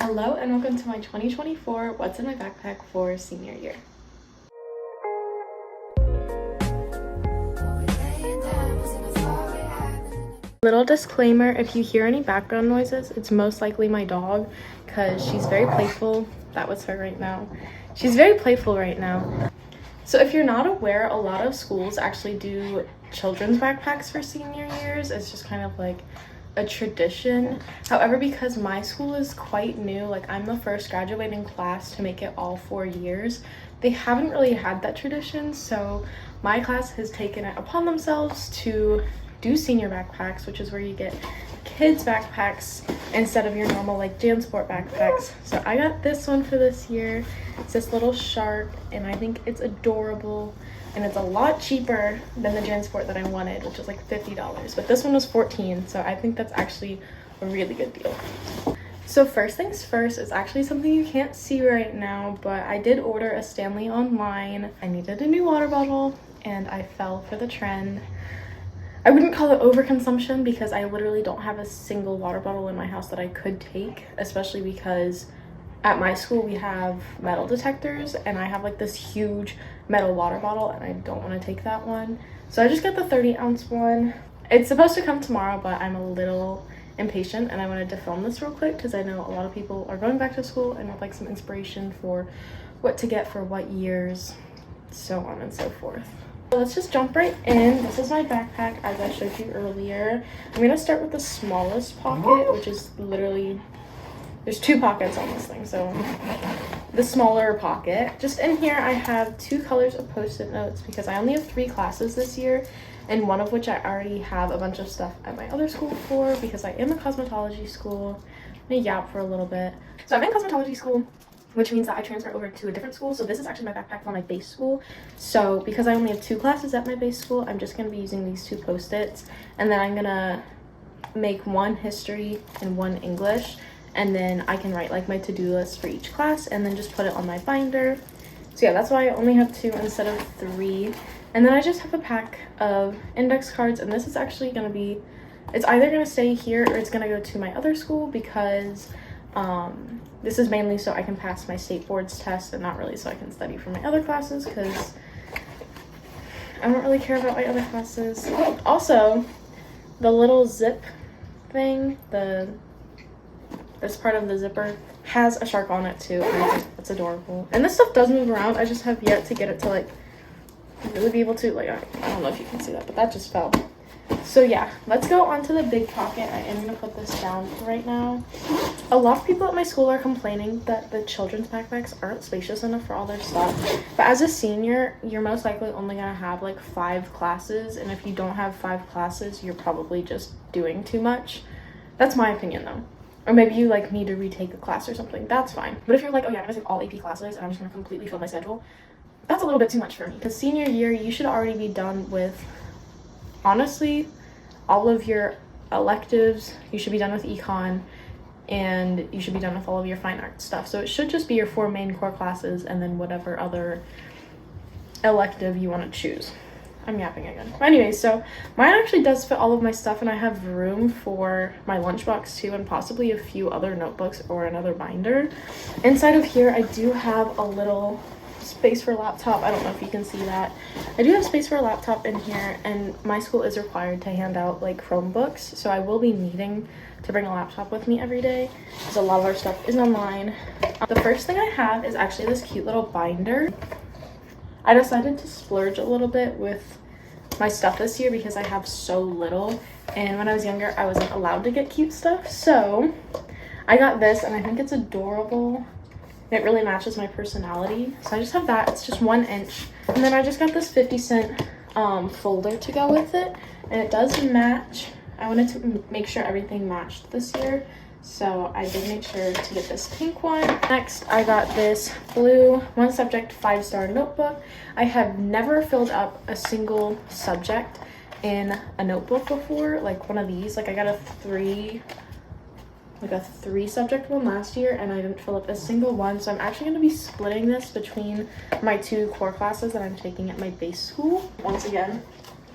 Hello and welcome to my 2024 What's in My Backpack for senior year. Little disclaimer, if you hear any background noises, it's most likely my dog because she's very playful. That was her right now. She's very playful right now. So if you're not aware, a lot of schools actually do children's backpacks for senior years. It's just kind of like a tradition. However, because my school is quite new, like I'm the first graduating class to make it all 4 years, they haven't really had that tradition. So my class has taken it upon themselves to do senior backpacks, which is where you get kids backpacks instead of your normal like JanSport backpacks. So I got this one for this year. It's this little shark and I think it's adorable, and it's a lot cheaper than the JanSport that I wanted, which was like $50, but this one was $14, so I think that's actually a really good deal. So first things first, is actually something you can't see right now, but I did order a Stanley online. I needed a new water bottle and I fell for the trend. I wouldn't call it overconsumption because I literally don't have a single water bottle in my house that I could take, especially because at my school we have metal detectors and I have like this huge metal water bottle and I don't want to take that one. So I just got the 30-ounce one. It's supposed to come tomorrow, but I'm a little impatient and I wanted to film this real quick because I know a lot of people are going back to school and would like some inspiration for what to get for what years, so on and so forth. So let's just jump right in. This is my backpack as I showed you earlier. I'm gonna start with the smallest pocket, which is literally, there's 2 pockets on this thing, so the smaller pocket. Just in here I have 2 colors of post-it notes because I only have 3 classes this year, and one of which I already have a bunch of stuff at my other school for because I am a cosmetology school. I'm gonna yap for a little bit. So I'm in cosmetology school, which means that I transfer over to a different school. So this is actually my backpack for my base school. So because I only have 2 classes at my base school, I'm just going to be using these 2 post-its, and then I'm going to make 1 history and 1 English, and then I can write like my to-do list for each class and then just put it on my binder. So yeah, that's why I only have 2 instead of 3. And then I just have a pack of index cards, and this is actually going to be, it's either going to stay here or it's going to go to my other school because this is mainly so I can pass my state boards test and not really so I can study for my other classes because I don't really care about my other classes. Also, the little zip thing, this part of the zipper has a shark on it too, and I think that's adorable. And this stuff does move around. I just have yet to get it to like really be able to, like, I don't know if you can see that, but that just fell. So yeah, let's go on to the big pocket. I am going to put this down for right now. A lot of people at my school are complaining that the children's backpacks aren't spacious enough for all their stuff. But as a senior, you're most likely only going to have like 5 classes. And if you don't have 5 classes, you're probably just doing too much. That's my opinion though. Or maybe you like need to retake a class or something. That's fine. But if you're like, oh yeah, I'm going to take all AP classes and I'm just going to completely fill my schedule, that's a little bit too much for me. Because senior year, you should already be done with, honestly, all of your electives. You should be done with econ, and you should be done with all of your fine arts stuff. So it should just be your 4 main core classes and then whatever other elective you want to choose. I'm yapping again. Anyway, so mine actually does fit all of my stuff, and I have room for my lunchbox too, and possibly a few other notebooks or another binder. Inside of here, I do have a little space for a laptop. I don't know if you can see that. I do have space for a laptop in here, and my school is required to hand out like Chromebooks, so I will be needing to bring a laptop with me every day because a lot of our stuff is online. The first thing I have is actually this cute little binder. I decided to splurge a little bit with my stuff this year because I have so little, and when I was younger I wasn't allowed to get cute stuff, so I got this and I think it's adorable. It really matches my personality. So I just have that. It's just 1 inch. And then I just got this 50-cent folder to go with it. And it does match. I wanted to make sure everything matched this year. So I did make sure to get this pink one. Next, I got this blue 1 subject 5-star notebook. I have never filled up a single subject in a notebook before. Like one of these. Like I got a 3 subject one last year and I didn't fill up a single one, so I'm actually going to be splitting this between my 2 core classes that I'm taking at my base school. Once again,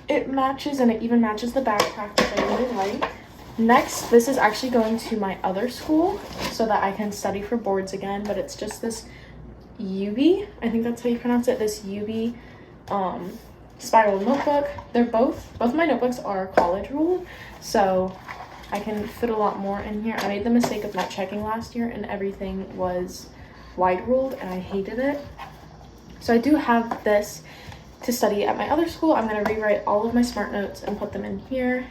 it matches, and it even matches the backpack, which I really like. Next, this is actually going to my other school so that I can study for boards again, but it's just this UB, I think that's how you pronounce it, this UB spiral notebook. They're both my notebooks are college ruled, so I can fit a lot more in here. I made the mistake of not checking last year and everything was wide ruled and I hated it. So I do have this to study at my other school. I'm going to rewrite all of my smart notes and put them in here.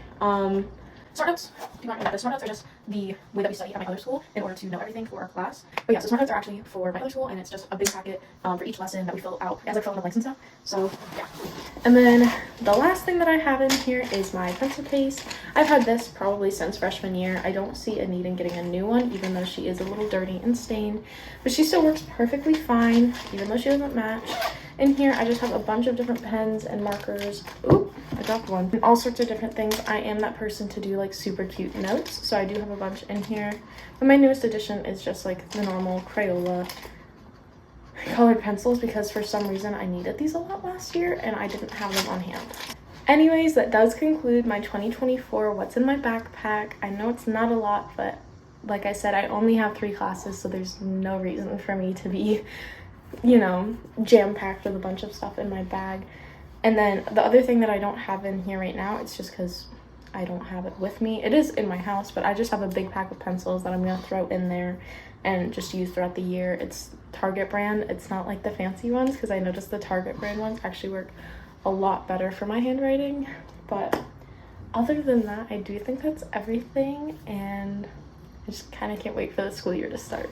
Smart notes, do not know the smart notes are just the way that we study at my other school in order to know everything for our class. But yeah, so smart notes are actually for my other school, and it's just a big packet for each lesson that we fill out as I fill in the blanks and stuff. So yeah. And then the last thing that I have in here is my pencil case. I've had this probably since freshman year. I don't see a need in getting a new one, even though she is a little dirty and stained, but she still works perfectly fine, even though she doesn't match. In here, I just have a bunch of different pens and markers. Oop, I dropped one. And all sorts of different things. I am that person to do like super cute notes, so I do have a bunch in here. But my newest addition is just like the normal Crayola colored pencils because for some reason I needed these a lot last year and I didn't have them on hand. Anyways, that does conclude my 2024 What's in My Backpack. I know it's not a lot, but like I said, I only have 3 classes, so there's no reason for me to be, you know, jam-packed with a bunch of stuff in my bag. And then the other thing that I don't have in here right now, it's just because I don't have it with me. It is in my house, but I just have a big pack of pencils that I'm going to throw in there and just use throughout the year. It's Target brand. It's not like the fancy ones because I noticed the Target brand ones actually work a lot better for my handwriting. But other than that, I do think that's everything, and I just kind of can't wait for the school year to start.